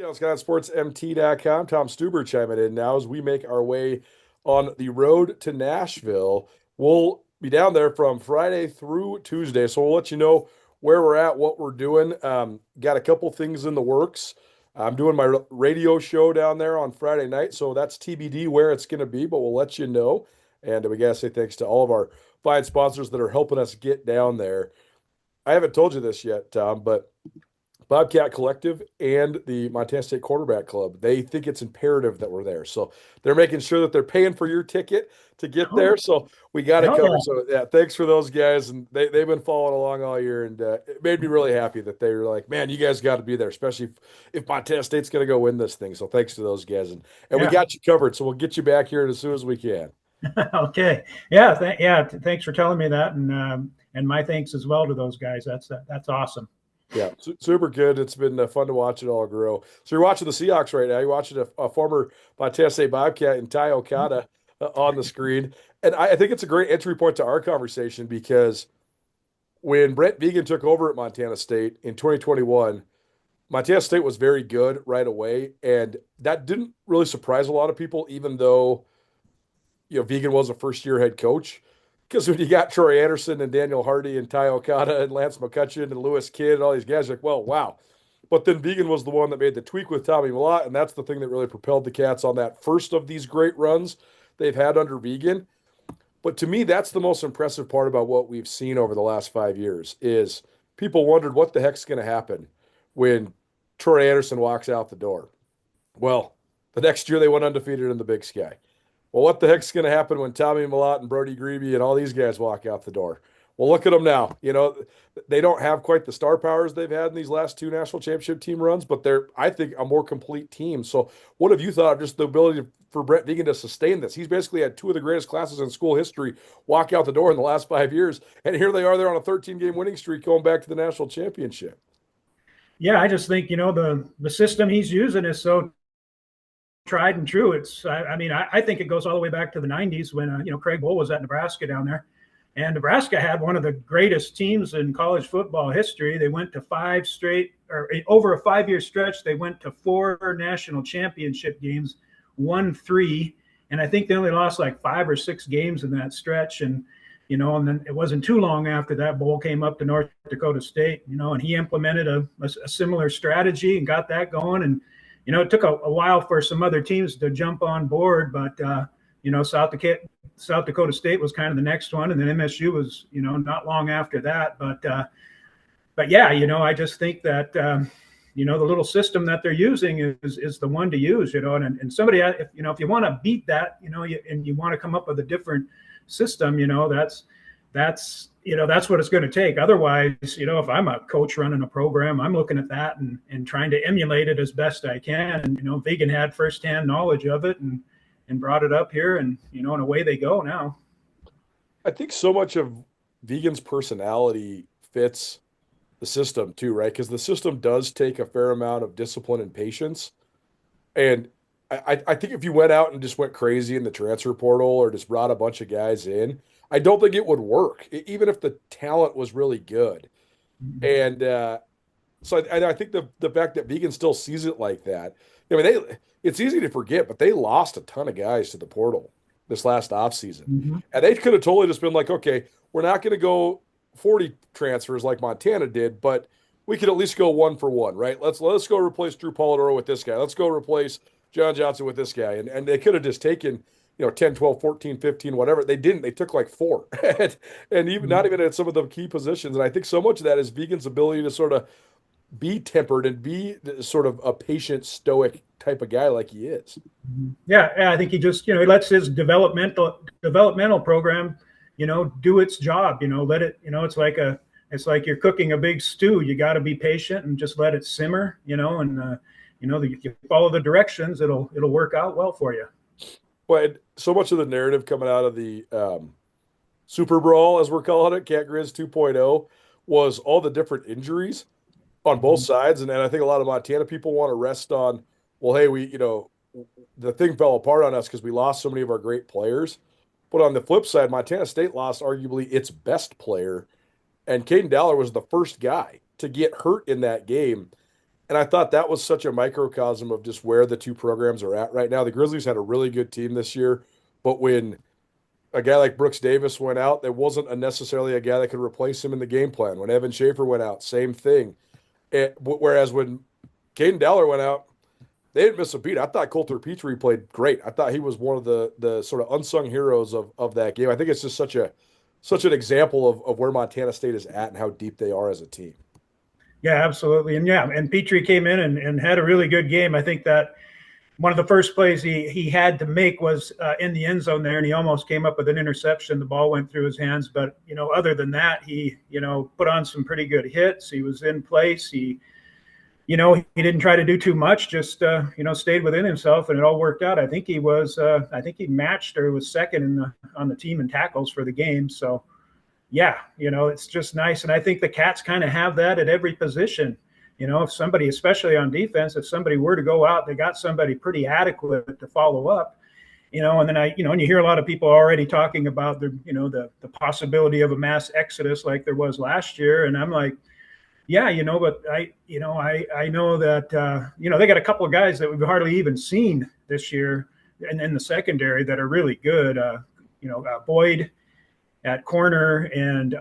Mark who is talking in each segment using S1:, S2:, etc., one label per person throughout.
S1: on SkylineSportsMT.com. Tom Stuber chiming in now as we make our way on the road to Nashville. We'll be down there from Friday through Tuesday, so we'll let you know where we're at, what we're doing. Got a couple things in the works. I'm doing my radio show down there on Friday night, so that's TBD where it's going to be, but we'll let you know. And we got to say thanks to all of our fine sponsors that are helping us get down there. I haven't told you this yet, Tom, but Bobcat Collective and the Montana State Quarterback Club, they think it's imperative that we're there. So they're making sure that they're paying for your ticket to get there.
S2: Oh,
S1: So we got it
S2: hell
S1: covered.
S2: yeah.
S1: So yeah, thanks for those guys. And they've been following along all year. And it made me really happy that they were like, man, you guys got to be there, especially if Montana State's going to go win this thing. So thanks to those guys. And we
S2: Yeah.
S1: got you covered. So we'll get you back here as soon as we can.
S2: Okay. Yeah. Thanks for telling me that, and my thanks as well to those guys. That's awesome.
S1: Yeah, super good. It's been fun to watch it all grow. So you're watching the Seahawks right now. You're watching a former Montana State Bobcat and Ty Okada on the screen. And I think it's a great entry point to our conversation because when Brent Vigen took over at Montana State in 2021, Montana State was very good right away. And that didn't really surprise a lot of people, even though, Vigen was a first-year head coach. Because when you got Troy Anderson and Daniel Hardy and Ty Okada and Lance McCutcheon and Lewis Kidd and all these guys, you're like, well, wow. But then Vigen was the one that made the tweak with Tommy Mellott, and that's the thing that really propelled the Cats on that first of these great runs they've had under Vigen. But to me, that's the most impressive part about what we've seen over the last 5 years is people wondered what the heck's going to happen when Troy Anderson walks out the door. Well, the next year they went undefeated in the Big Sky. Well, what the heck's going to happen when Tommy Mellott and Brody Grebe and all these guys walk out the door? Well, look at them now. They don't have quite the star powers they've had in these last two national championship team runs, but they're, I think, a more complete team. So, what have you thought of just the ability for Brent Vigen to sustain this? He's basically had two of the greatest classes in school history walk out the door in the last 5 years, and here they are. They're on a 13-game winning streak going back to the national championship.
S2: Yeah, I just think the system he's using is so tried and true. I think it goes all the way back to the '90s when Craig Bohl was at Nebraska down there, and Nebraska had one of the greatest teams in college football history. They went to five straight, or over a 5-year stretch, they went to 4 national championship games, won 3, and I think they only lost like 5 or 6 games in that stretch. And then it wasn't too long after that Bohl came up to North Dakota State, and he implemented a similar strategy and got that going. And it took a while for some other teams to jump on board, but South Dakota State was kind of the next one, and then MSU was not long after that. But yeah, I just think that the little system that they're using is the one to use. And somebody, if you want to beat that, and you want to come up with a different system, that's what it's going to take. Otherwise, if I'm a coach running a program, I'm looking at that and trying to emulate it as best I can. And Vigen had firsthand knowledge of it and brought it up here, and and away they go now.
S1: I think so much of Vigen's personality fits the system too, right? Because the system does take a fair amount of discipline and patience. And I think if you went out and just went crazy in the transfer portal or just brought a bunch of guys in, I don't think it would work, even if the talent was really good. And I think the fact that Vigen still sees it like that, it's easy to forget, but they lost a ton of guys to the portal this last offseason.
S2: Mm-hmm.
S1: And they could have totally just been like, okay, we're not going to go 40 transfers like Montana did, but we could at least go 1 for 1, right? Let's go replace Drew Polidoro with this guy. Let's go replace John Johnson with this guy. And they could have just taken, 10, 12, 14, 15, whatever. They didn't. They took like 4. and even not even at some of the key positions. And I think so much of that is Vigen's ability to sort of be tempered and be sort of a patient, stoic type of guy like he is.
S2: Yeah, I think he just he lets his developmental program do its job. Let it it's like you're cooking a big stew. You got to be patient and just let it simmer. And if you follow the directions, it'll work out well for you.
S1: But so much of the narrative coming out of the Super Brawl, as we're calling it, Cat Grizz 2.0, was all the different injuries on both sides. And I think a lot of Montana people want to rest on, well, hey, the thing fell apart on us because we lost so many of our great players. But on the flip side, Montana State lost arguably its best player, and Caden Dowler was the first guy to get hurt in that game. And I thought that was such a microcosm of just where the two programs are at right now. The Grizzlies had a really good team this year, but when a guy like Brooks Davis went out, there wasn't necessarily a guy that could replace him in the game plan. When Evan Schaefer went out, same thing. Whereas when Caden Dowler went out, they didn't miss a beat. I thought Coulter Petrie played great. I thought he was one of the sort of unsung heroes of that game. I think it's just such an example of where Montana State is at and how deep they are as a team.
S2: Yeah, absolutely. And Petrie came in and had a really good game. I think that one of the first plays he had to make was in the end zone there, and he almost came up with an interception. The ball went through his hands. But, other than that, he, put on some pretty good hits. He was in place. He didn't try to do too much, just, stayed within himself, and it all worked out. I think he matched or was second on the team in tackles for the game. So, yeah, it's just nice. And I think the Cats kind of have that at every position. If somebody, especially on defense, if somebody were to go out, they got somebody pretty adequate to follow up, and then and you hear a lot of people already talking about the possibility of a mass exodus like there was last year. And I'm like, yeah, but I know that, they got a couple of guys that we've hardly even seen this year and in the secondary that are really good. Boyd at corner and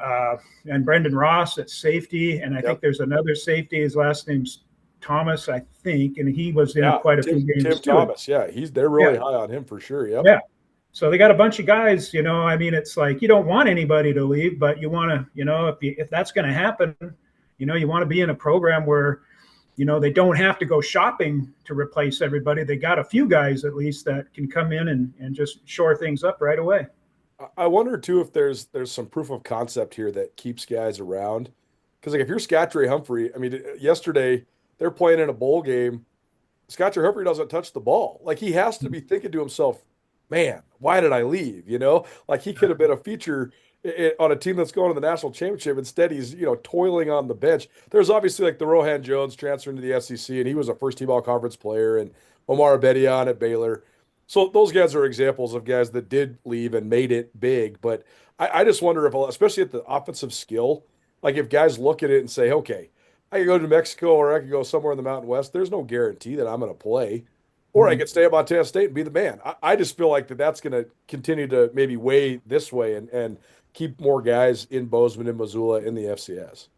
S2: Brendan Ross at safety. And I think there's another safety. His last name's Thomas, I think. And he was in quite a few games
S1: Tim
S2: too.
S1: Thomas. Yeah. They're really high on him for sure. Yep.
S2: Yeah. So they got a bunch of guys, it's like, you don't want anybody to leave, but you want to, if that's going to happen, you want to be in a program where, they don't have to go shopping to replace everybody. They got a few guys at least that can come in and just shore things up right away.
S1: I wonder too if there's some proof of concept here that keeps guys around. Because like if you're Scottrey Humphrey, I mean, yesterday they're playing in a bowl game. Scottrey Humphrey doesn't touch the ball. Like he has to be thinking to himself, "Man, why did I leave?" Like he could have been a feature on a team that's going to the national championship. Instead, he's toiling on the bench. There's obviously like the Rohan Jones transferring to the SEC, and he was a first team all conference player, and Omar Abedian at Baylor. So those guys are examples of guys that did leave and made it big. But I just wonder if, especially at the offensive skill, like if guys look at it and say, okay, I could go to Mexico or I could go somewhere in the Mountain West. There's no guarantee that I'm going to play. Or I could stay at Montana State and be the man. I just feel like that's going to continue to maybe weigh this way and keep more guys in Bozeman and Missoula in the FCS.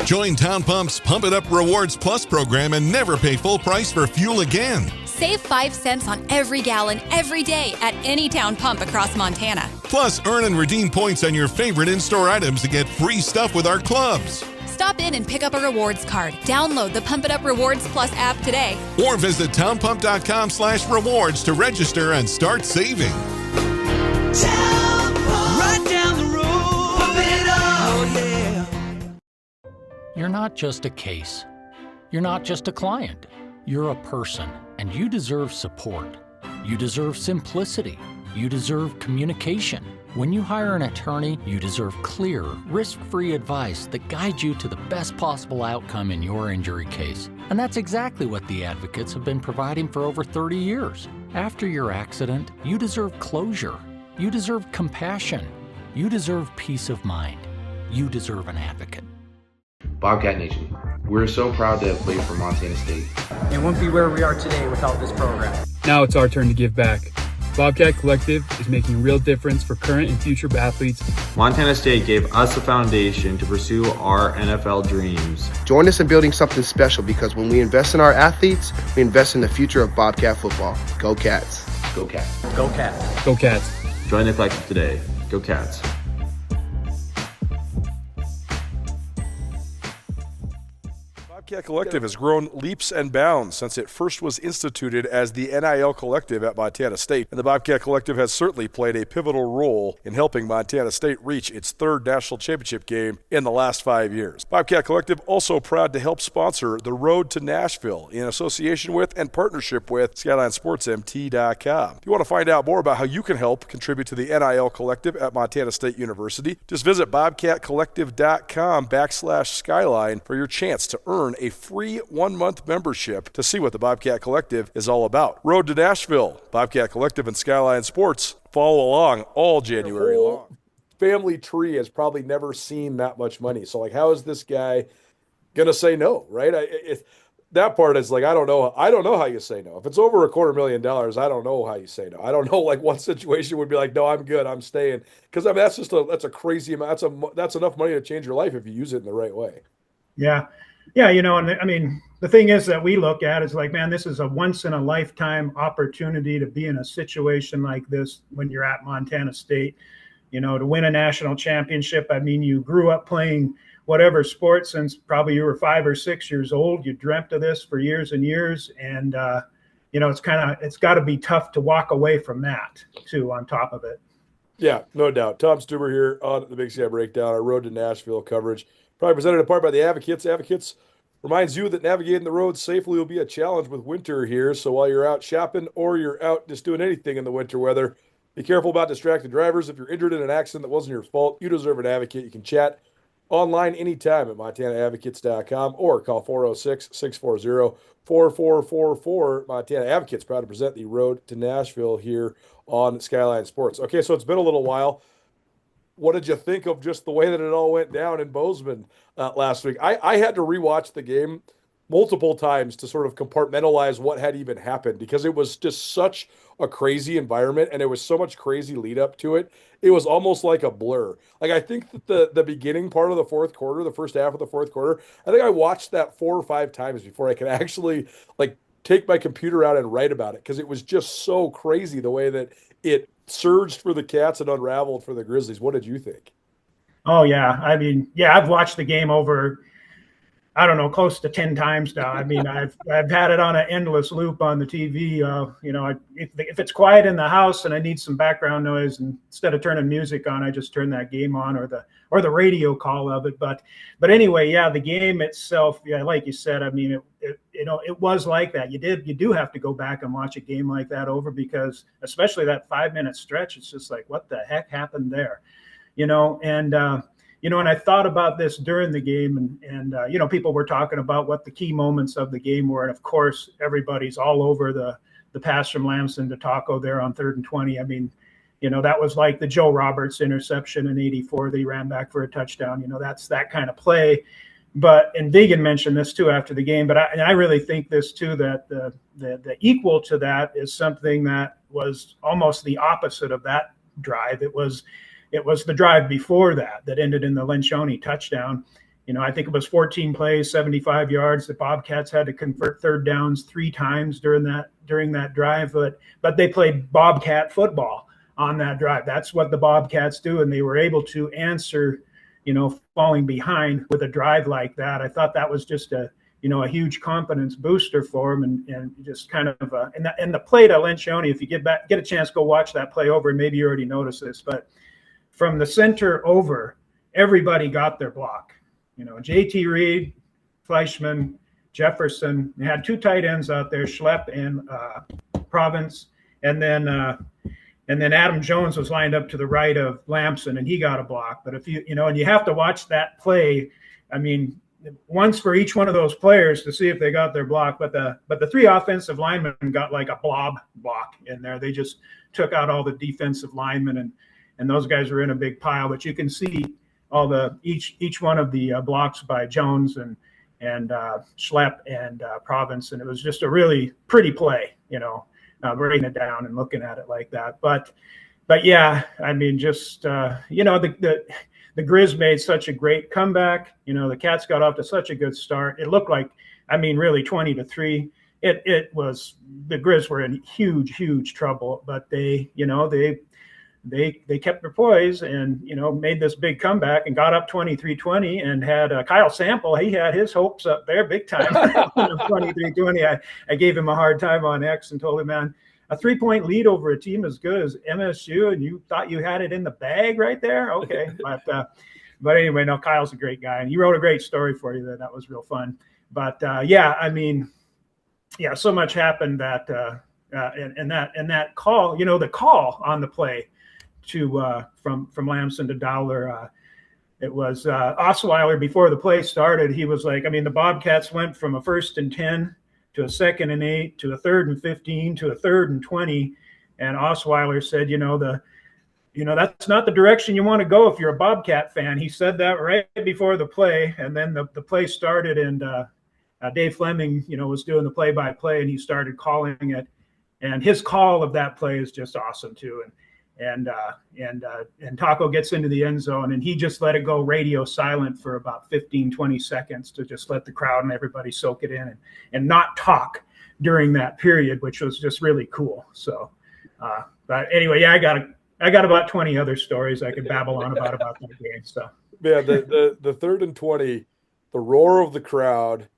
S3: Join Town Pump's Pump It Up Rewards Plus program and never pay full price for fuel again.
S4: Save 5 cents on every gallon every day at any Town Pump across Montana.
S3: Plus, earn and redeem points on your favorite in-store items to get free stuff with our clubs.
S4: Stop in and pick up a rewards card. Download the Pump It Up Rewards Plus app today.
S3: Or visit townpump.com/rewards to register and start saving.
S5: Town Pump. Right down the road. Pump it up. Oh, yeah.
S6: You're not just a case. You're not just a client. You're a person, and you deserve support. You deserve simplicity. You deserve communication. When you hire an attorney, you deserve clear, risk-free advice that guides you to the best possible outcome in your injury case. And that's exactly what the advocates have been providing for over 30 years. After your accident, you deserve closure. You deserve compassion. You deserve peace of mind. You deserve an advocate.
S7: Bobcat Nation, we're so proud to have played for Montana State.
S8: And wouldn't be where we are today without this program.
S9: Now it's our turn to give back. Bobcat Collective is making a real difference for current and future athletes.
S7: Montana State gave us a foundation to pursue our NFL dreams.
S10: Join us in building something special because when we invest in our athletes, we invest in the future of Bobcat football. Go Cats.
S7: Go Cats.
S8: Go Cats.
S9: Go Cats.
S7: Join the collective today. Go Cats.
S1: Bobcat Collective has grown leaps and bounds since it first was instituted as the NIL Collective at Montana State, and the Bobcat Collective has certainly played a pivotal role in helping Montana State reach its third national championship game in the last 5 years. Bobcat Collective also proud to help sponsor the Road to Nashville in association with and partnership with SkylineSportsMT.com. If you want to find out more about how you can help contribute to the NIL Collective at Montana State University, just visit bobcatcollective.com/Skyline for your chance to earn a free 1-month membership to see what the Bobcat Collective is all about. Road to Nashville, Bobcat Collective and Skyline Sports. Follow along all January long. Family tree has probably never seen that much money. So, like, how is this guy going to say no, right? that part is like, I don't know how you say no. If it's over $250,000, I don't know how you say no. I don't know like what situation would be like, no, I'm good, I'm staying. Because I mean, that's a crazy amount. That's enough money to change your life if you use it in the right way.
S2: Yeah. Yeah. And I mean, the thing is that we look at is like, man, this is a once in a lifetime opportunity to be in a situation like this when you're at Montana State, to win a national championship. I mean, you grew up playing whatever sport since probably you were 5 or 6 years old. You dreamt of this for years and years. And, it's got to be tough to walk away from that too, on top of it.
S1: Yeah, no doubt. Tom Stuber here on the Big Sky Breakdown, our Road to Nashville coverage. Probably presented in part by the Advocates. Advocates reminds you that navigating the roads safely will be a challenge with winter here. So while you're out shopping or you're out just doing anything in the winter weather, be careful about distracted drivers. If you're injured in an accident that wasn't your fault, you deserve an advocate. You can chat online anytime at MontanaAdvocates.com or call 406-640-4444. Montana Advocates proud to present the Road to Nashville here on Skyline Sports. Okay, so it's been a little while. What did you think of just the way that it all went down in Bozeman last week? I had to rewatch the game multiple times to sort of compartmentalize what had even happened because it was just such a crazy environment and it was so much crazy lead up to it. It was almost like a blur. Like I think that the beginning part of the fourth quarter, the first half of the fourth quarter, I think I watched that 4 or 5 times before I could actually like take my computer out and write about it because it was just so crazy the way that it surged for the Cats and unraveled for the Grizzlies. What did you think?
S2: Oh yeah. I mean, yeah, I've watched the game over, I don't know, close to 10 times now. I mean, I've had it on an endless loop on the TV. If it's quiet in the house and I need some background noise, and instead of turning music on, I just turn that game on or the radio call of it. But anyway, yeah, the game itself, yeah, like you said, I mean, it was like that. You do have to go back and watch a game like that over because especially that 5-minute stretch, it's just like, what the heck happened there? And I thought about this during the game and people were talking about what the key moments of the game were. And of course, everybody's all over the pass from Lamson to Taco there on 3rd and 20. I mean, that was like the Joe Roberts interception in '84 that he ran back for a touchdown. That's that kind of play. And Vigen mentioned this too after the game, but I really think this too, that the equal to that is something that was almost the opposite of that drive. It was the drive before that ended in the Lencioni touchdown. I think it was 14 plays, 75 yards. The Bobcats had to convert 3rd downs 3 times during that drive, but they played Bobcat football on that drive. That's what the Bobcats do, and they were able to answer, falling behind with a drive like that. I thought that was just a huge confidence booster for him, and just kind of and the play to Lencioni. If you get a chance, go watch that play over, and maybe you already noticed this, but from the center over, everybody got their block. JT Reed, Fleischman, Jefferson. They had 2 tight ends out there, Schlepp and Province, and then Adam Jones was lined up to the right of Lamson, and he got a block. But if and you have to watch that play. I mean, once for each one of those players to see if they got their block. But the 3 offensive linemen got like a blob block in there. They just took out all the defensive linemen and those guys were in a big pile, but you can see all each one of the blocks by Jones and Schlepp and Province, and it was just a really pretty play, breaking it down and looking at it like that. But yeah, I mean, just the Grizz made such a great comeback. The Cats got off to such a good start. It looked like, I mean, really 20-3. It was, the Grizz were in huge trouble, but they kept their poise and, made this big comeback and got up 23-20 and had Kyle Sample. He had his hopes up there big time. 23-20. I gave him a hard time on X and told him, man, a 3-point lead over a team as good as MSU, and you thought you had it in the bag right there? Okay. But anyway, no, Kyle's a great guy, and he wrote a great story for you there. That was real fun. But yeah, I mean, yeah, so much happened that and that call, the call on the play to from Lamson to Dowler. It was Osweiler before the play started. He was like, I mean, the Bobcats went from a 1st and 10 to a 2nd and 8 to a 3rd and 15 to a 3rd and 20. And Osweiler said, that's not the direction you want to go if you're a Bobcat fan. He said that right before the play. And then the play started. And Dave Fleming, was doing the play-by-play, and he started calling it. And his call of that play is just awesome too. And Taco gets into the end zone, and he just let it go radio silent for about 15, 20 seconds to just let the crowd and everybody soak it in and not talk during that period, which was just really cool. So, but anyway, yeah, I got about 20 other stories I could babble on about that game. So,
S1: yeah, the 3rd and 20, the roar of the crowd.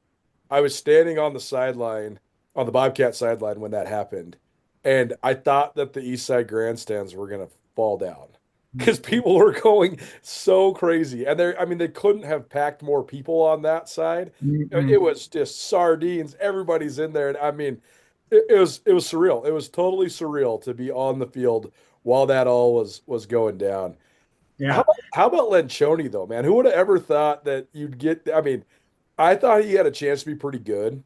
S1: I was standing on the sideline, on the Bobcat sideline when that happened, and I thought that the East Side grandstands were going to fall down because people were going so crazy. And they couldn't have packed more people on that side. Mm-hmm. It was just sardines. Everybody's in there. And it was surreal. It was totally surreal to be on the field while that all was going down.
S2: Yeah.
S1: How about Lencioni though, man? Who would have ever thought that you'd get, I thought he had a chance to be pretty good.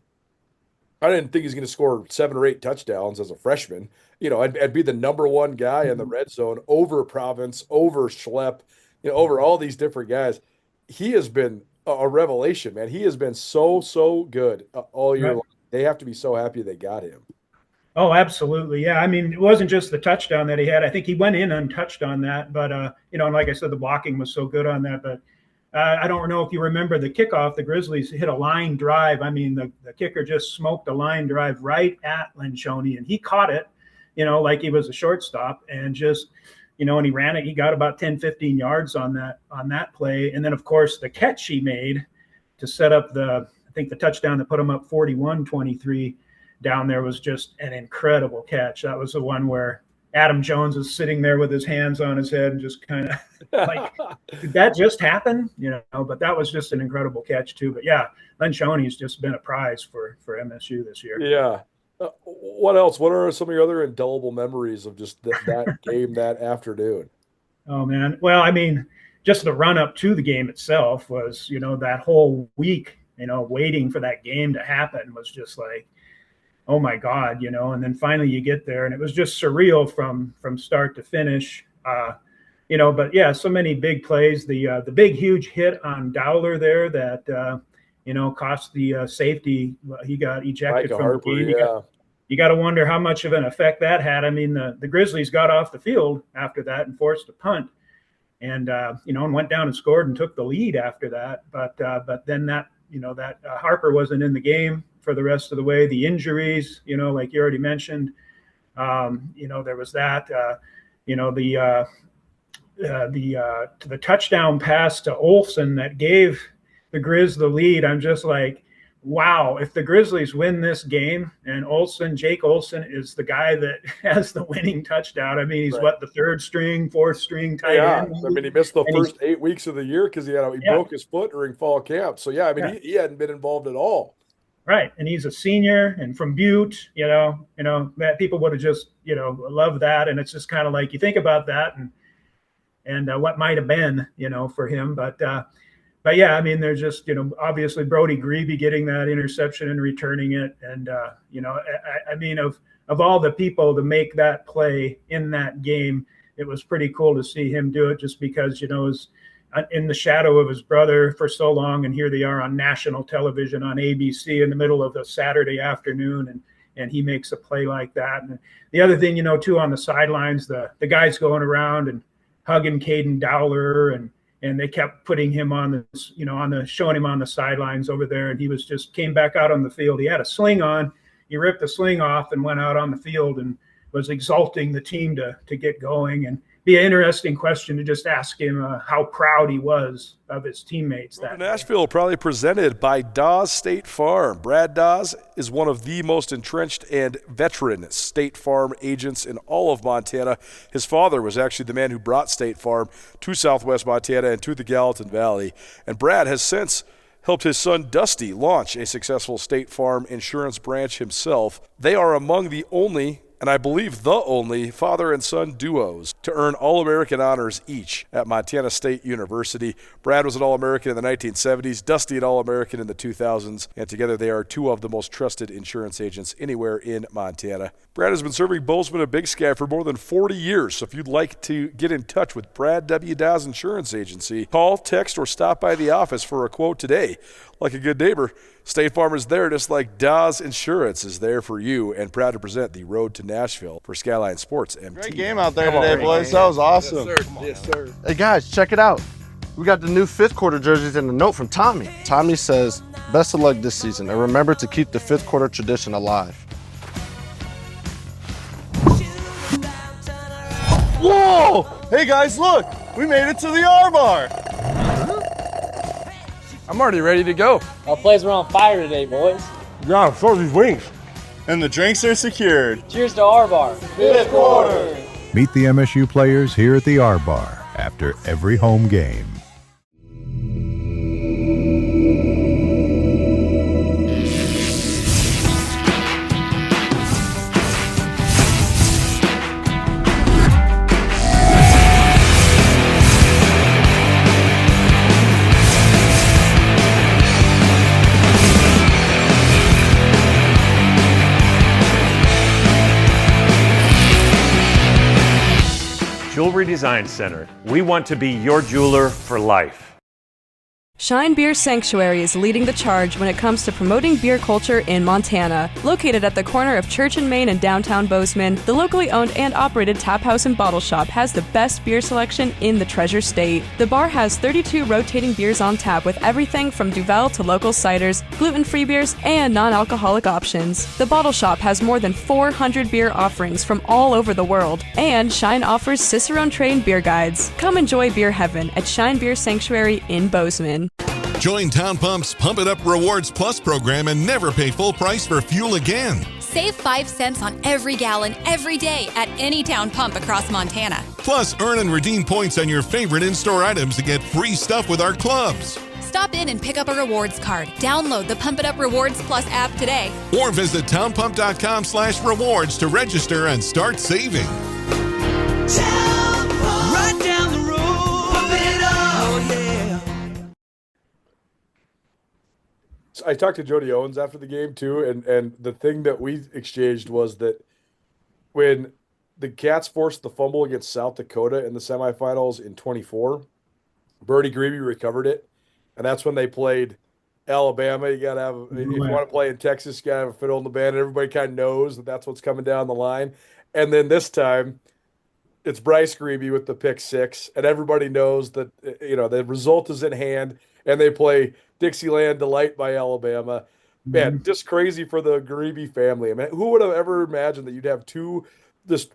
S1: I didn't think he's going to score 7 or 8 touchdowns as a freshman. I'd be the number one guy in the red zone over Province, over Schlepp, over all these different guys. He has been a revelation, man. He has been so good all year long. They have to be so happy they got him.
S2: Oh, absolutely. Yeah. It wasn't just the touchdown that he had. I think he went in untouched on that, but, and like I said, the blocking was so good on that, but I don't know if you remember the kickoff. The Grizzlies hit a line drive. The kicker just smoked a line drive right at Lencioni, and he caught it, like he was a shortstop, and just, and he ran it. He got about 10, 15 yards on that play. And then, of course, the catch he made to set up I think the touchdown that put him up 41-23 down there was just an incredible catch. That was the one where Adam Jones is sitting there with his hands on his head and just kind of like, did that just happen? But that was just an incredible catch too. But yeah, Lencioni's just been a prize for MSU this year.
S1: Yeah. What else? What are some of your other indelible memories of just that game that afternoon?
S2: Oh man. Well, just the run up to the game itself was, that whole week, waiting for that game to happen was just like, oh my God, and then finally you get there, and it was just surreal from start to finish, but yeah, so many big plays, the big, huge hit on Dowler there that, cost the safety. He got ejected from the game.
S1: Yeah.
S2: You got to wonder how much of an effect that had. The Grizzlies got off the field after that and forced a punt and went down and scored and took the lead after that. But then that Harper wasn't in the game for the rest of the way. The injuries, like you already mentioned, there was that, the touchdown pass to Olsen that gave the Grizz the lead. I'm just like, wow, if the Grizzlies win this game and Jake Olsen is the guy that has the winning touchdown. He's right. What, the 3rd string, 4th string tight end?
S1: He missed the first 8 weeks of the year because he broke his foot during fall camp. So he hadn't been involved at all.
S2: Right. And he's a senior and from Butte, that people would have just, loved that. And it's just kind of like, you think about that and what might've been, for him. But yeah, there's just, obviously Brody Greavy getting that interception and returning it. And, of all the people to make that play in that game, it was pretty cool to see him do it just because, it was in the shadow of his brother for so long. And here they are on national television on ABC in the middle of a Saturday afternoon. And he makes a play like that. And the other thing, too, on the sidelines, the guys going around and hugging Caden Dowler and they kept putting him on showing him on the sidelines over there. And he came back out on the field. He had a sling on. He ripped the sling off and went out on the field and was exalting the team to get going. And be an interesting question to just ask him how proud he was of his teammates.
S1: Nashville, probably presented by Dawes State Farm. Brad Dawes is one of the most entrenched and veteran State Farm agents in all of Montana. His father was actually the man who brought State Farm to Southwest Montana and to the Gallatin Valley. And Brad has since helped his son Dusty launch a successful State Farm insurance branch himself. They are among the only, and I believe the only, father and son duos to earn All-American honors each at Montana State University. Brad was an All-American in the 1970s, Dusty an All-American in the 2000s, and together they are two of the most trusted insurance agents anywhere in Montana. Brad has been serving Bozeman and Big Sky for more than 40 years, so if you'd like to get in touch with Brad W. Dawes Insurance Agency, call, text, or stop by the office for a quote today. like a good neighbor, State Farm is there just like Dawes Insurance is there for you, and proud to present the Road to Nashville for Skyline Sports MT.
S11: Great game out there today, boys. That was awesome.
S1: Yes, sir. Yes, sir.
S11: Hey, guys, check it out. We got the new 5th quarter jerseys and a note from Tommy. Tommy says, best of luck this season, and remember to keep the 5th quarter tradition alive. Whoa! Hey, guys, look. We made it to the R-Bar.
S1: I'm already ready to go.
S8: Our plays were on fire today, boys.
S11: Yeah, so these wings. And the drinks are secured.
S8: Cheers to our bar.
S11: 5th quarter.
S12: Meet the MSU players here at the R-Bar after every home game.
S13: Jewelry Design Center. We want to be your jeweler for life.
S14: Shine Beer Sanctuary is leading the charge when it comes to promoting beer culture in Montana. Located at the corner of Church and Main and downtown Bozeman, the locally owned and operated tap house and bottle shop has the best beer selection in the Treasure State. The bar has 32 rotating beers on tap with everything from Duvel to local ciders, gluten-free beers, and non-alcoholic options. The bottle shop has more than 400 beer offerings from all over the world, and Shine offers Cicerone-trained beer guides. Come enjoy beer heaven at Shine Beer Sanctuary in Bozeman.
S3: Join Town Pump's Pump It Up Rewards Plus program and never pay full price for fuel again.
S4: Save 5 cents on every gallon every day at any town pump across Montana.
S3: Plus, earn and redeem points on your favorite in-store items to get free stuff with our clubs.
S4: Stop in and pick up a rewards card. Download the Pump It Up Rewards Plus app today.
S3: Or visit townpump.com/rewards to register and start saving.
S5: Right down the road, pump it up. Oh, yeah.
S1: I talked to Jody Owens after the game too, and the thing that we exchanged was that when the Cats forced the fumble against South Dakota in the semifinals in 24, Bernie Grebe recovered it, and that's when they played Alabama. You got to have, if you want to play in Texas, you got to have a fiddle in the band. Everybody kind of knows that that's what's coming down the line. And then this time, it's Bryce Grebe with the pick six, and everybody knows that the result is in hand, and they play Dixieland Delight by Alabama. Man, just crazy for the Grebe family. I mean, who would have ever imagined that you'd have two just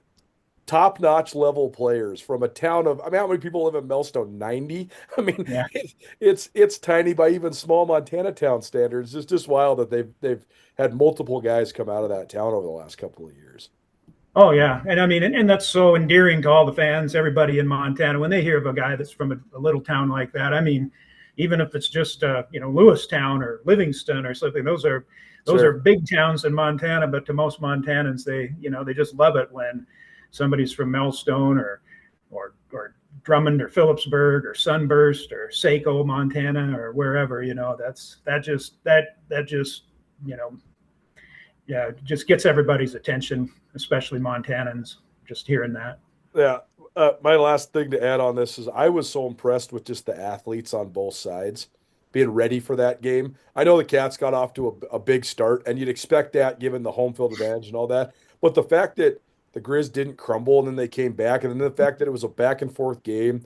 S1: top-notch level players from a town of, I mean, how many people live in Millstone? 90? I mean, yeah. It's tiny by even small Montana town standards. It's just wild that they've had multiple guys come out of that town over the last couple of years.
S2: Oh, yeah. And I mean, and that's so endearing to all the fans, everybody in Montana, when they hear of a guy that's from a little town like that. I mean, even if it's just, Lewistown or Livingston or something, those are big towns in Montana, but to most Montanans, they just love it when somebody's from Millstone or Drummond or Phillipsburg or Sunburst or Saco, Montana, or wherever, that just gets everybody's attention, especially Montanans, just hearing that.
S1: Yeah. My last thing to add on this is I was so impressed with just the athletes on both sides being ready for that game. I know the Cats got off to a big start, and you'd expect that given the home field advantage and all that. But the fact that the Grizz didn't crumble and then they came back, and then the fact that it was a back-and-forth game,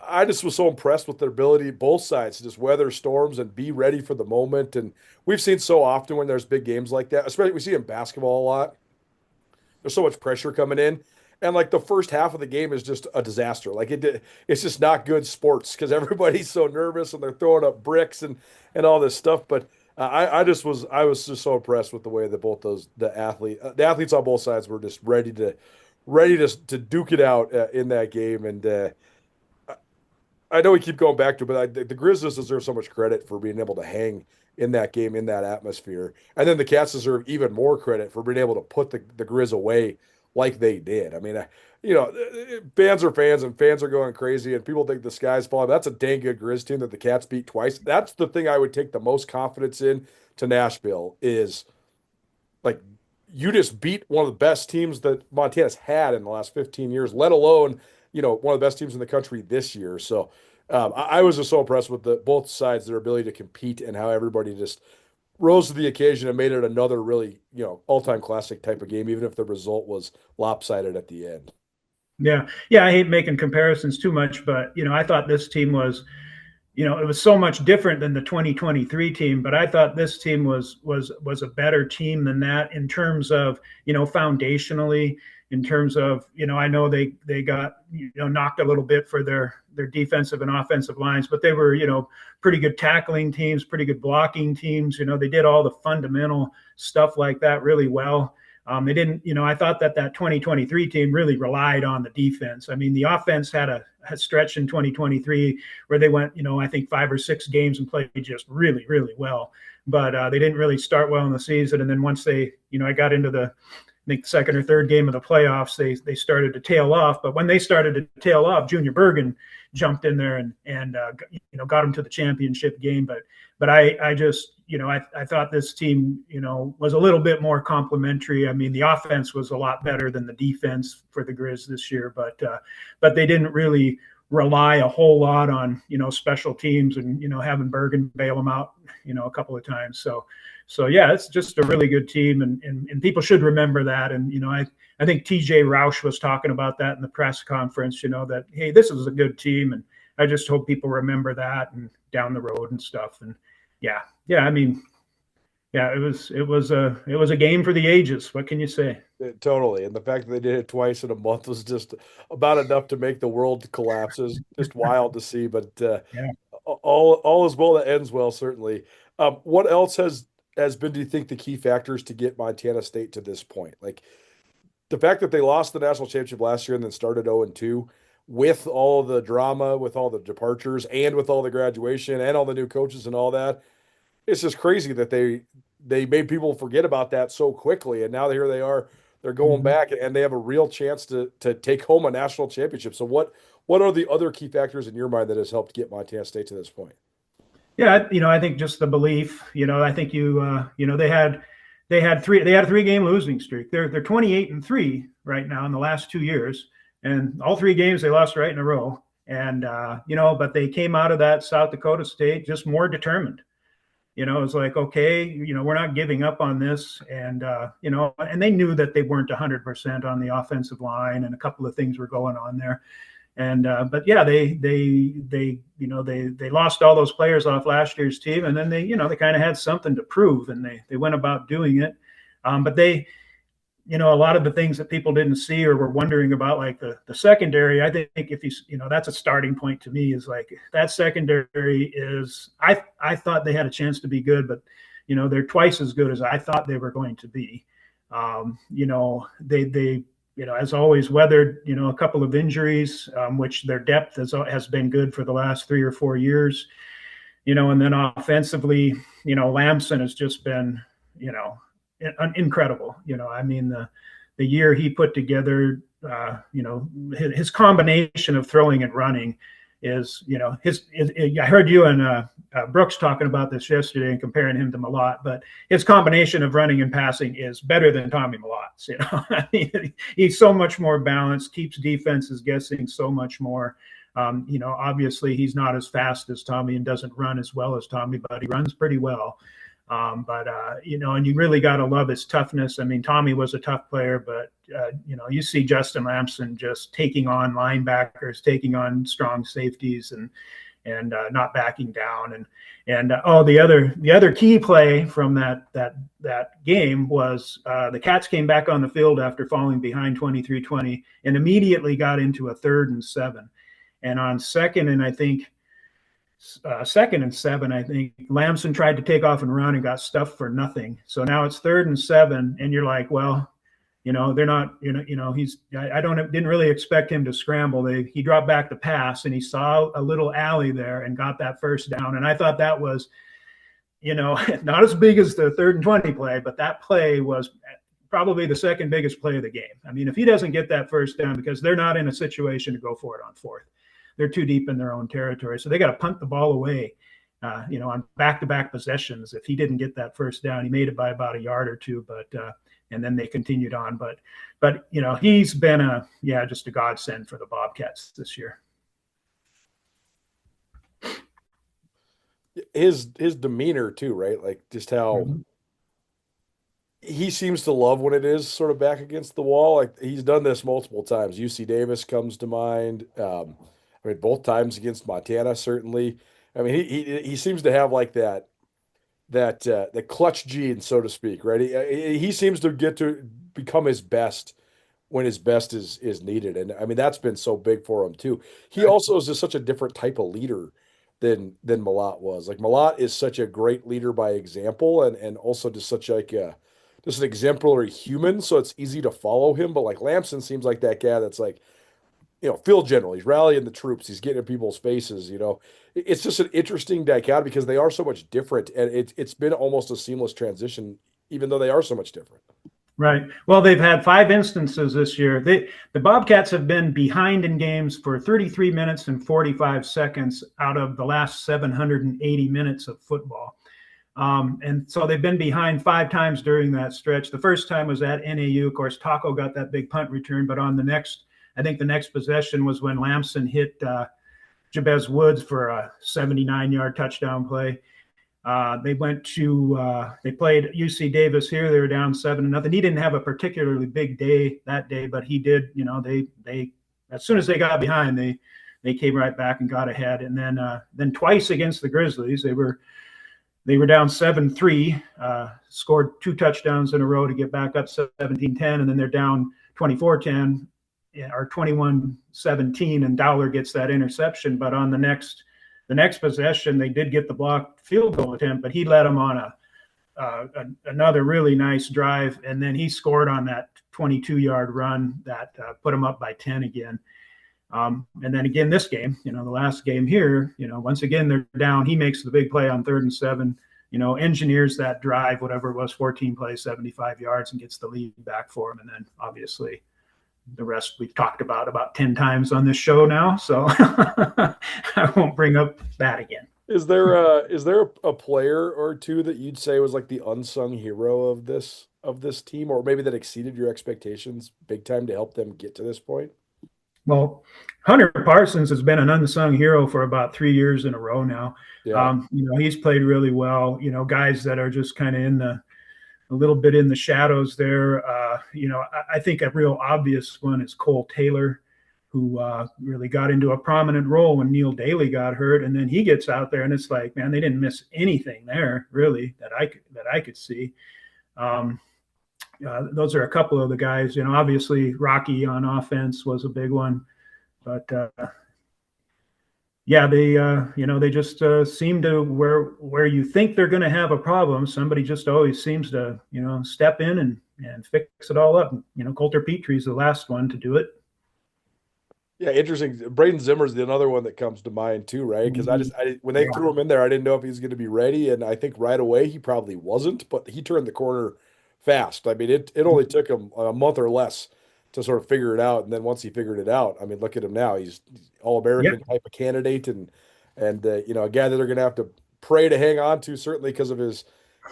S1: I just was so impressed with their ability, both sides, to just weather storms and be ready for the moment. And we've seen so often when there's big games like that, especially we see in basketball a lot, there's so much pressure coming in. And like the first half of the game is just a disaster. Like it's just not good sports because everybody's so nervous and they're throwing up bricks and all this stuff. But I was just so impressed with the way that both the athletes on both sides were just ready to duke it out in that game. And I know we keep going back to it, but the Grizzlies deserve so much credit for being able to hang in that game, in that atmosphere. And then the Cats deserve even more credit for being able to put the Grizz away like they did. I mean, fans are fans, and fans are going crazy, and people think the sky's falling. That's a dang good Grizz team that the Cats beat twice. That's the thing I would take the most confidence in to Nashville is, like, you just beat one of the best teams that Montana's had in the last 15 years, let alone, one of the best teams in the country this year. So I was just so impressed with both sides, their ability to compete and how everybody just rose to the occasion and made it another really, all-time classic type of game, even if the result was lopsided at the end.
S2: Yeah. Yeah. I hate making comparisons too much, but, I thought this team was, it was so much different than the 2023 team, but I thought this team was a better team than that in terms of, foundationally, in terms of, I know they got, knocked a little bit for their defensive and offensive lines, but they were, pretty good tackling teams, pretty good blocking teams. They did all the fundamental stuff like that really well. They didn't, I thought that 2023 team really relied on the defense. I mean, the offense had a stretch in 2023 where they went, I think 5 or 6 games and played just really, really well. But they didn't really start well in the season. And then once they, I got into the, I think, second or third game of the playoffs, they started to tail off. But when they started to tail off, Junior Bergen jumped in there and got them to the championship game. But I just, I thought this team, was a little bit more complimentary. I mean, the offense was a lot better than the defense for the Grizz this year, but they didn't really rely a whole lot on, special teams and, having Bergen bail them out, a couple of times. So yeah, it's just a really good team, and people should remember that. And, I think TJ Roush was talking about that in the press conference, that, hey, this is a good team. And I just hope people remember that and down the road and stuff. And yeah, I mean, yeah, it was a game for the ages. What can you say?
S1: Totally. And the fact that they did it twice in a month was just about enough to make the world collapse. It was just wild to see, but all is well that ends well, certainly. What else has been, do you think, the key factors to get Montana State to this point? Like the fact that they lost the national championship last year and then started 0-2 with all the drama, with all the departures, and with all the graduation and all the new coaches and all that. It's just crazy that they made people forget about that so quickly. And now here they are, they're going back and they have a real chance to take home a national championship. So what are the other key factors in your mind that has helped get Montana State to this point?
S2: Yeah, I think just the belief. I think they had a 3-game losing streak. They're 28-3 right now in the last 2 years, and all 3 games they lost right in a row. And but they came out of that South Dakota State just more determined. It's like, okay, we're not giving up on this, and and they knew that they weren't 100% on the offensive line, and a couple of things were going on there. And but yeah, they lost all those players off last year's team, and then they kind of had something to prove, and they went about doing it. But they, a lot of the things that people didn't see or were wondering about, like the secondary, I think if that's a starting point to me, is like that secondary is, I thought they had a chance to be good, but they're twice as good as I thought they were going to be. They as always, weathered, a couple of injuries, which their depth has been good for the last 3 or 4 years, and then offensively, Lamson has just been, incredible. I mean, the year he put together, his combination of throwing and running is, I heard you and Brooks talking about this yesterday and comparing him to Malott, but his combination of running and passing is better than Tommy Malott's. I mean, he's so much more balanced, keeps defenses guessing so much more. Obviously he's not as fast as Tommy and doesn't run as well as Tommy, but he runs pretty well. And you really got to love his toughness. I mean, Tommy was a tough player, but, you see Justin Lamson just taking on linebackers, taking on strong safeties and not backing down. And the other key play from that game was the Cats came back on the field after falling behind 23-20 and immediately got into a 3rd and 7. And on 2nd and 7, I think Lamson tried to take off and run and got stuffed for nothing. So now it's 3rd and 7, and you're like, well, they're not, didn't really expect him to scramble. He dropped back the pass and he saw a little alley there and got that first down. And I thought that was, not as big as the 3rd and 20 play, but that play was probably the second biggest play of the game. I mean, if he doesn't get that first down, because they're not in a situation to go for it on 4th. They're too deep in their own territory. So they got to punt the ball away, on back-to-back possessions. If he didn't get that first down, he made it by about a yard or two, and then they continued on. But he's been just a godsend for the Bobcats this year.
S1: his demeanor too, right? Like just how he seems to love when it is sort of back against the wall. Like he's done this multiple times. UC Davis comes to mind. I mean, both times against Montana, certainly. I mean, he seems to have like that the clutch gene, so to speak, right? He seems to get to become his best when his best is needed, and I mean that's been so big for him too. He also is just such a different type of leader than Malott was. Like Malott is such a great leader by example, and also just such like a just an exemplary human. So it's easy to follow him. But like Lamson seems like that guy that's like, field general. He's rallying the troops. He's getting in people's faces. It's just an interesting dichotomy because they are so much different, and it's been almost a seamless transition, even though they are so much different.
S2: Right. Well, they've had 5 instances this year. The Bobcats have been behind in games for 33 minutes and 45 seconds out of the last 780 minutes of football. And so they've been behind 5 times during that stretch. The first time was at NAU. Of course, Taco got that big punt return, but on I think the next possession was when Lamson hit Jabez Woods for a 79-yard touchdown play. They played UC Davis here. They were down 7-0. He didn't have a particularly big day that day, but he did. They as soon as they got behind, they came right back and got ahead. And then twice against the Grizzlies, they were down 7-3, scored 2 touchdowns in a row to get back up 17-10, and then they're down 24-10 or 21-17, and Dowler gets that interception. But on the next possession, they did get the blocked field goal attempt, but he led them on another really nice drive, and then he scored on that 22-yard run that put them up by 10 again. And then again, this game, the last game here, once again they're down. He makes the big play on 3rd and 7. Engineers that drive, whatever it was, 14 plays, 75 yards, and gets the lead back for him. And then obviously the rest we've talked about 10 times on this show now, so I won't bring up that again.
S1: Is there a player or two that you'd say was like the unsung hero of this team, or maybe that exceeded your expectations big time to help them get to this point?
S2: Well, Hunter Parsons has been an unsung hero for about 3 years in a row now.
S1: Yeah.
S2: He's played really well. Guys that are just kind of a little bit in the shadows there. I think a real obvious one is Cole Taylor, who really got into a prominent role when Neil Daly got hurt, and then he gets out there, and it's like, man, they didn't miss anything there really that I could see. Those are a couple of the guys. Obviously Rocky on offense was a big one, but they just seem to where you think they're going to have a problem, somebody just always seems to step in and fix it all up. Coulter Petrie's the last one to do it.
S1: Yeah, interesting. Braden Zimmer's another one that comes to mind too, right? Because when they threw him in there, I didn't know if he was going to be ready, and I think right away he probably wasn't, but he turned the corner fast. I mean, it only took him a month or less to sort of figure it out, and then once he figured it out, I mean, look at him now. He's All-American type of candidate, and a guy that they're going to have to pray to hang on to, certainly because of his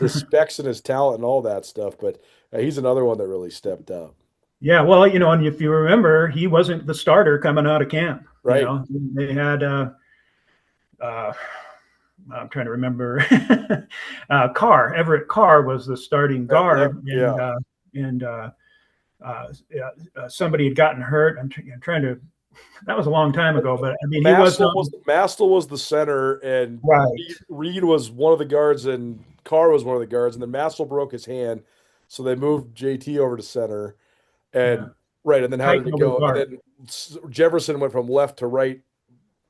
S1: specs and his talent and all that stuff. But he's another one that really stepped up.
S2: Yeah, well, and if you remember, he wasn't the starter coming out of camp.
S1: Right.
S2: They had I'm trying to remember. Everett Carr was the starting guard, and somebody had gotten hurt. I'm trying to. That was a long time ago, but I mean,
S1: Mastel was the center, and Reed was one of the guards, and Carr was one of the guards, and then Mastel broke his hand, so they moved JT over to center, and and then how did it go? And then Jefferson went from left to right.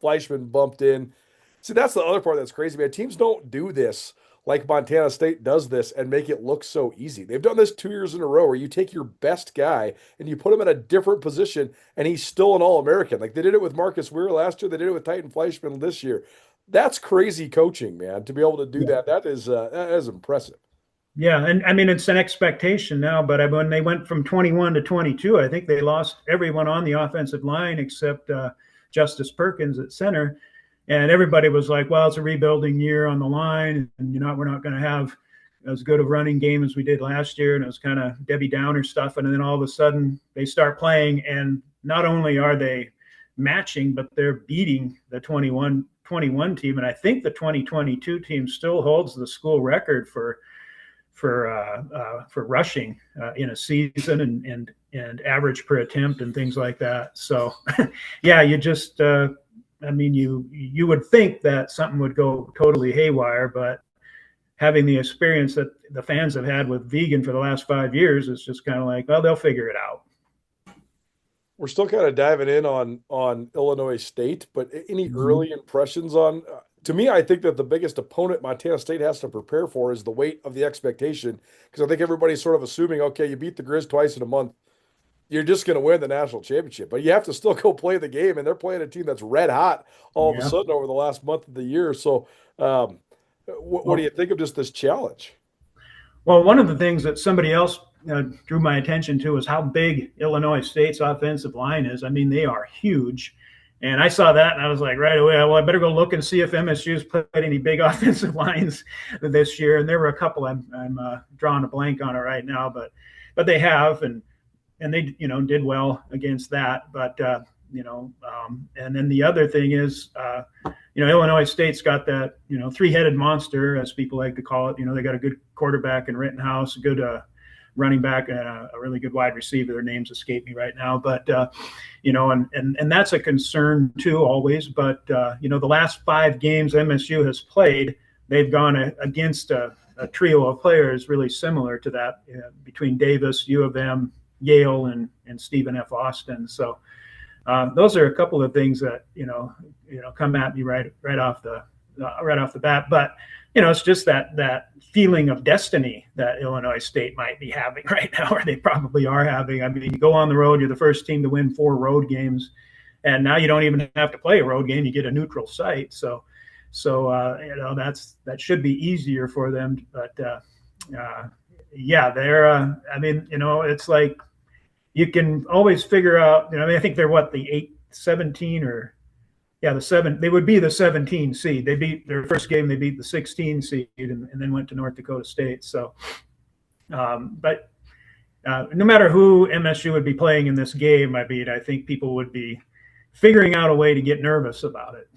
S1: Fleischman bumped in. See, that's the other part that's crazy, man. Teams don't do this like Montana State does this and make it look so easy. They've done this 2 years in a row where you take your best guy and you put him in a different position and he's still an All-American. Like they did it with Marcus Weir last year. They did it with Titan Fleischman this year. That's crazy coaching, man, to be able to do that. That is impressive.
S2: Yeah, and I mean, it's an expectation now, but when they went from 21 to 22, I think they lost everyone on the offensive line except Justice Perkins at center. And everybody was like, well, it's a rebuilding year on the line, and we're not going to have as good a running game as we did last year. And it was kind of Debbie Downer stuff. And then all of a sudden they start playing, and not only are they matching, but they're beating the 21 2021 team, and I think the 2022 team still holds the school record for rushing in a season and average per attempt and things like that. So, yeah, you just you would think that something would go totally haywire, but having the experience that the fans have had with Vigen for the last 5 years, it's just kind of like, well, they'll figure it out.
S1: We're still kind of diving in on Illinois State, but any early impressions on? To me, I think that the biggest opponent Montana State has to prepare for is the weight of the expectation, because I think everybody's sort of assuming, okay, you beat the Grizz twice in a month, you're just going to win the national championship, but you have to still go play the game, and they're playing a team that's red hot all of a sudden over the last month of the year. So, what do you think of just this challenge?
S2: Well, one of the things that somebody else drew my attention to is how big Illinois State's offensive line is. I mean, they are huge. And I saw that, and I was like, right away, well, I better go look and see if MSU's played any big offensive lines this year. And there were a couple. I'm drawing a blank on it right now, but they have, and they did well against that. But and then the other thing is, Illinois State's got that three-headed monster, as people like to call it. They got a good quarterback in Rittenhouse, a good running back, and a really good wide receiver. Their names escape me right now, but and that's a concern too, always. But the last 5 games MSU has played, they've gone against a trio of players really similar to that between Davis, U of M, Yale, and Stephen F. Austin. So those are a couple of things that come at me right off the bat. But it's just that feeling of destiny that Illinois State might be having right now, or they probably are having. I mean, you go on the road, you're the first team to win 4 road games, and now you don't even have to play a road game; you get a neutral site. So that should be easier for them. But they're. It's like you can always figure out. I think they're the 17 or. Yeah, they would be the 17 seed. They beat their first game. They beat the 16 seed and then went to North Dakota State. So, but no matter who MSU would be playing in this game, I think people would be figuring out a way to get nervous about it.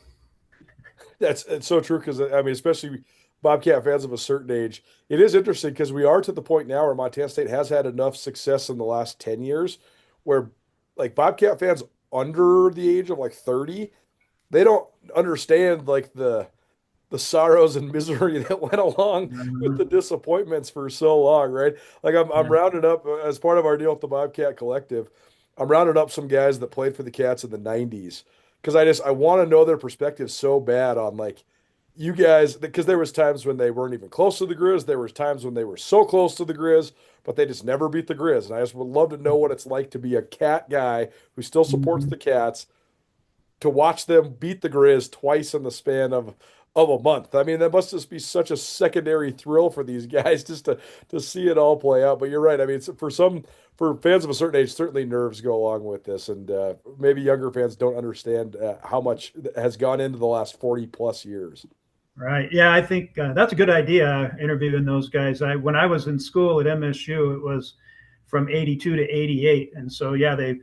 S1: It's so true, because especially Bobcat fans of a certain age, it is interesting because we are to the point now where Montana State has had enough success in the last 10 years where, like, Bobcat fans under the age of 30. They don't understand the sorrows and misery that went along with the disappointments for so long, right? Like I'm rounding up, as part of our deal with the Bobcat Collective, I'm rounding up some guys that played for the Cats in the 90s, because I want to know their perspective so bad on you guys, because there was times when they weren't even close to the Grizz. There was times when they were so close to the Grizz, but they just never beat the Grizz. And I just would love to know what it's like to be a Cat guy who still supports the Cats, to watch them beat the Grizz twice in the span of a month. I mean, that must just be such a secondary thrill for these guys just to see it all play out. But you're right. I mean, for fans of a certain age, certainly nerves go along with this. And maybe younger fans don't understand how much has gone into the last 40 plus years.
S2: Right. Yeah, I think that's a good idea, interviewing those guys. When I was in school at MSU, it was from 82 to 88. And so, yeah, they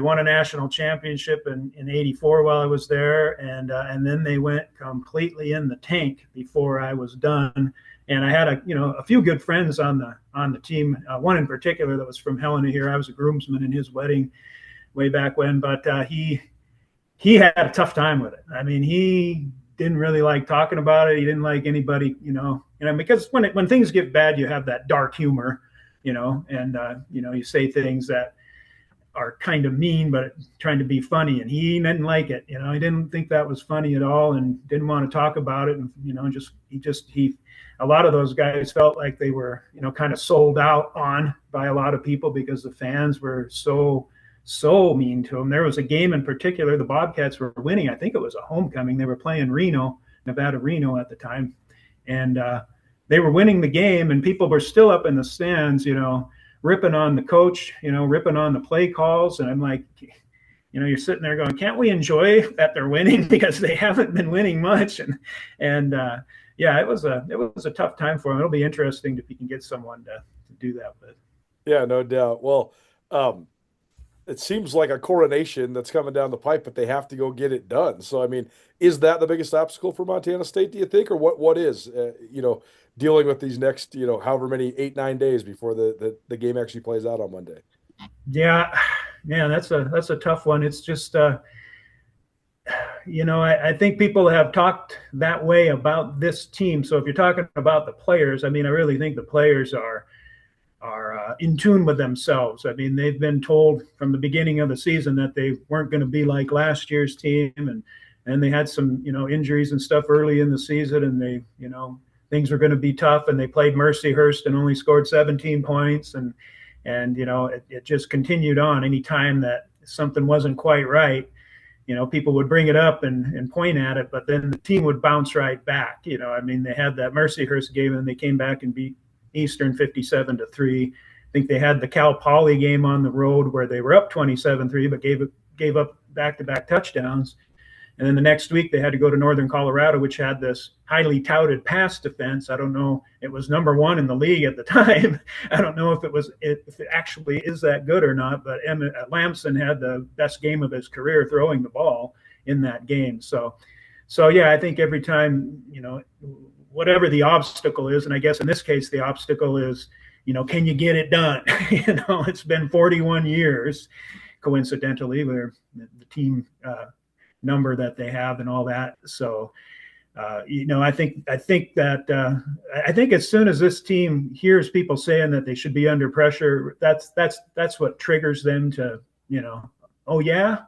S2: won a national championship in 84 while I was there. And then they went completely in the tank before I was done. And I had a few good friends on the team. One in particular that was from Helena here. I was a groomsman in his wedding way back when, but he had a tough time with it. I mean, he didn't really like talking about it. He didn't like anybody, because when things get bad, you have that dark humor, and you say things that are kind of mean, but trying to be funny. And he didn't like it. He didn't think that was funny at all, and didn't want to talk about it. And, a lot of those guys felt like they were, kind of sold out on by a lot of people because the fans were so mean to them. There was a game in particular, the Bobcats were winning. I think it was a homecoming. They were playing Nevada Reno at the time. And they were winning the game, and people were still up in the stands, ripping on the coach, ripping on the play calls. And I'm like, you're sitting there going, can't we enjoy that they're winning, because they haven't been winning much. And it was a tough time for them. It'll be interesting if you can get someone to do that with.
S1: Yeah, no doubt. Well, it seems like a coronation that's coming down the pipe, but they have to go get it done. So, I mean, is that the biggest obstacle for Montana State, do you think, or what is, dealing with these next, however many 8-9 days before the game actually plays out on Monday?
S2: Yeah, man, that's a tough one. It's just, I think people have talked that way about this team. So if you're talking about the players, I mean, I really think the players are in tune with themselves. I mean, they've been told from the beginning of the season that they weren't going to be like last year's team, and they had some, injuries and stuff early in the season, and they, things were going to be tough, and they played Mercyhurst and only scored 17 points, and it just continued on. Anytime that something wasn't quite right, people would bring it up and point at it, but then the team would bounce right back. I mean, they had that Mercyhurst game, and they came back and beat Eastern 57-3. I think they had the Cal Poly game on the road where they were up 27-3, but gave up back-to-back touchdowns. And then the next week they had to go to Northern Colorado, which had this highly touted pass defense. I don't know. It was number one in the league at the time. I don't know if it actually is that good or not, but Lamson had the best game of his career throwing the ball in that game. So yeah, I think every time, whatever the obstacle is, and I guess in this case, the obstacle is, can you get it done? It's been 41 years, coincidentally, where the team number that they have and all that. So, I think as soon as this team hears people saying that they should be under pressure, that's what triggers them to, oh yeah.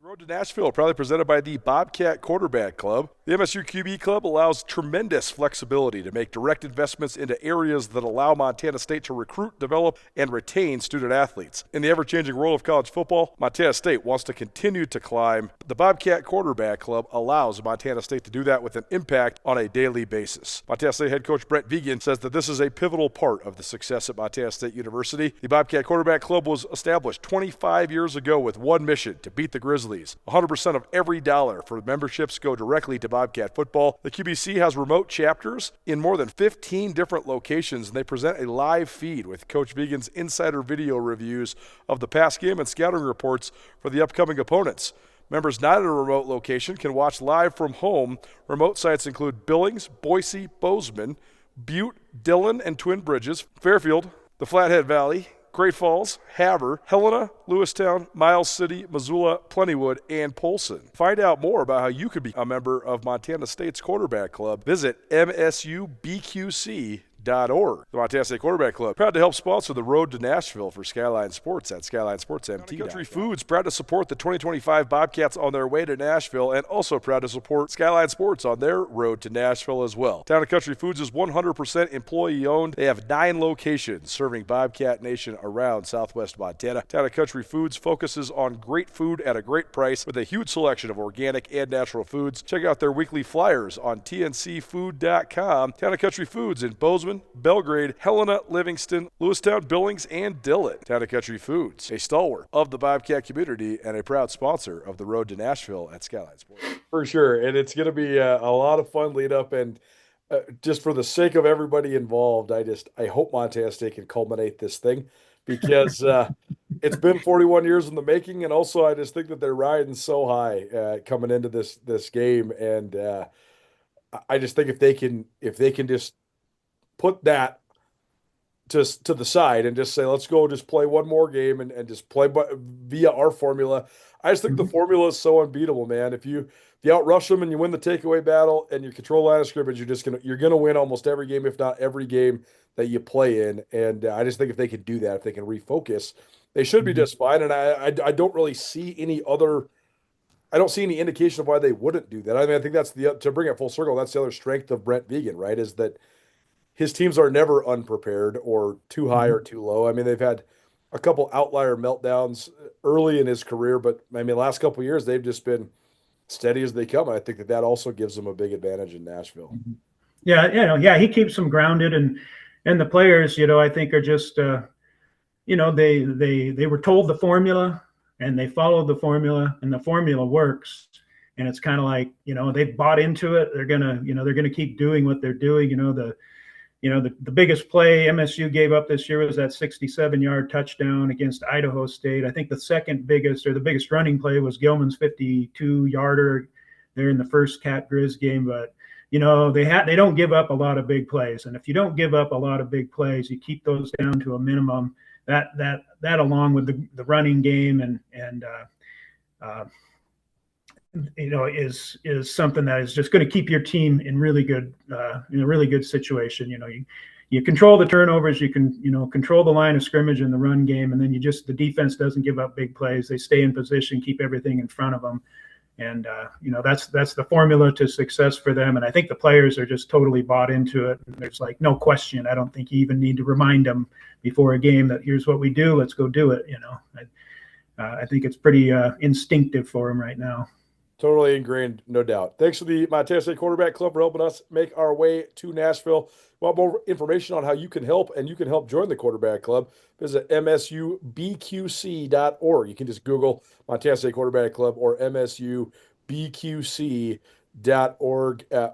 S1: Road to Nashville, proudly presented by the Bobcat Quarterback Club. The MSU QB Club allows tremendous flexibility to make direct investments into areas that allow Montana State to recruit, develop, and retain student athletes. In the ever-changing world of college football, Montana State wants to continue to climb. The Bobcat Quarterback Club allows Montana State to do that with an impact on a daily basis. Montana State head coach Brent Vigen says that this is a pivotal part of the success at Montana State University. The Bobcat Quarterback Club was established 25 years ago with one mission: to beat the Grizzlies. 100% of every dollar for memberships go directly to Bobcat football. The QBC has remote chapters in more than 15 different locations, and they present a live feed with Coach Vigen's insider video reviews of the past game and scouting reports for the upcoming opponents. Members not at a remote location can watch live from home. Remote sites include Billings, Boise, Bozeman, Butte, Dillon and Twin Bridges, Fairfield, the Flathead Valley, Great Falls, Havre, Helena, Lewistown, Miles City, Missoula, Plentywood, and Polson. Find out more about how you could be a member of Montana State's Quarterback Club. Visit msubqc.org. The Montana State Quarterback Club, proud to help sponsor the Road to Nashville for Skyline Sports at SkylineSportsMT. Country Foods, proud to support the 2025 Bobcats on their way to Nashville, and also proud to support Skyline Sports on their road to Nashville as well. Town & Country Foods is 100% employee-owned. They have 9 locations serving Bobcat Nation around southwest Montana. Town & Country Foods focuses on great food at a great price with a huge selection of organic and natural foods. Check out their weekly flyers on tncfood.com. Town & Country Foods in Bozeman, Belgrade, Helena, Livingston, Lewistown, Billings, and Dillon. Town & Country Foods, a stalwart of the Bobcat community and a proud sponsor of the Road to Nashville at Skyline Sports. For sure, and it's going to be a lot of fun lead up, and just for the sake of everybody involved, I hope Montana State can culminate this thing, because it's been 41 years in the making, and also I just think that they're riding so high coming into this game, and I just think if they can just put that just to the side and just say, let's go just play one more game and just play via our formula. I just think the formula is so unbeatable, man. If you outrush them and you win the takeaway battle and you control line of scrimmage, you're gonna win almost every game, if not every game that you play in. And I just think if they can do that, if they can refocus, they should be just fine. And I don't really see any indication of why they wouldn't do that. I mean, I think that's to bring it full circle, that's the other strength of Brent Vigen, right? Is that his teams are never unprepared or too high or too low. I mean, they've had a couple outlier meltdowns early in his career, but I mean, last couple of years, they've just been steady as they come. And I think that also gives them a big advantage in Nashville.
S2: Yeah. He keeps them grounded, and the players, I think are just, they were told the formula and they followed the formula, and the formula works. And it's kind of like, they've bought into it. They're going to keep doing what they're doing. the biggest play MSU gave up this year was that 67-yard touchdown against Idaho State. I think the second biggest or the biggest running play was Gilman's 52-yarder there in the first Cat Grizz game. But they don't give up a lot of big plays, and if you don't give up a lot of big plays, you keep those down to a minimum. That along with the running game and is something that is just going to keep your team in really good in a really good situation. You control the turnovers, you can control the line of scrimmage in the run game, and then the defense doesn't give up big plays. They stay in position, keep everything in front of them, and that's the formula to success for them. And I think the players are just totally bought into it. There's like no question. I don't think you even need to remind them before a game that here's what we do. Let's go do it. I think it's pretty instinctive for them right now.
S1: Totally ingrained, no doubt. Thanks to the Montana State Quarterback Club for helping us make our way to Nashville. Want more information on how you can help, and you can help join the Quarterback Club, visit msubqc.org. You can just Google Montana State Quarterback Club or msubqc.org.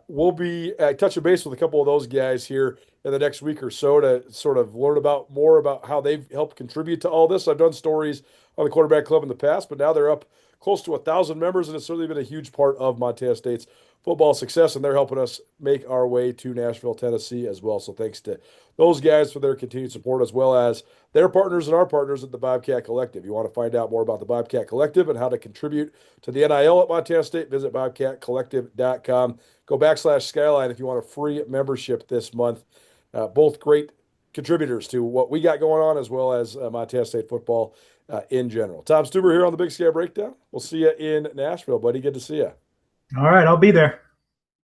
S1: We'll be touching base with a couple of those guys here in the next week or so to sort of learn more about how they've helped contribute to all this. I've done stories on the Quarterback Club in the past, but now they're up close to 1,000 members, and it's certainly been a huge part of Montana State's football success, and they're helping us make our way to Nashville, Tennessee as well. So thanks to those guys for their continued support, as well as their partners and our partners at the Bobcat Collective. You want to find out more about the Bobcat Collective and how to contribute to the NIL at Montana State, visit bobcatcollective.com. Go /Skyline if you want a free membership this month. Both great contributors to what we got going on, as well as Montana State football in general. Tom Stuber here on the Big Sky Breakdown. We'll see you in Nashville, buddy. Good to see you.
S2: All right, I'll be there.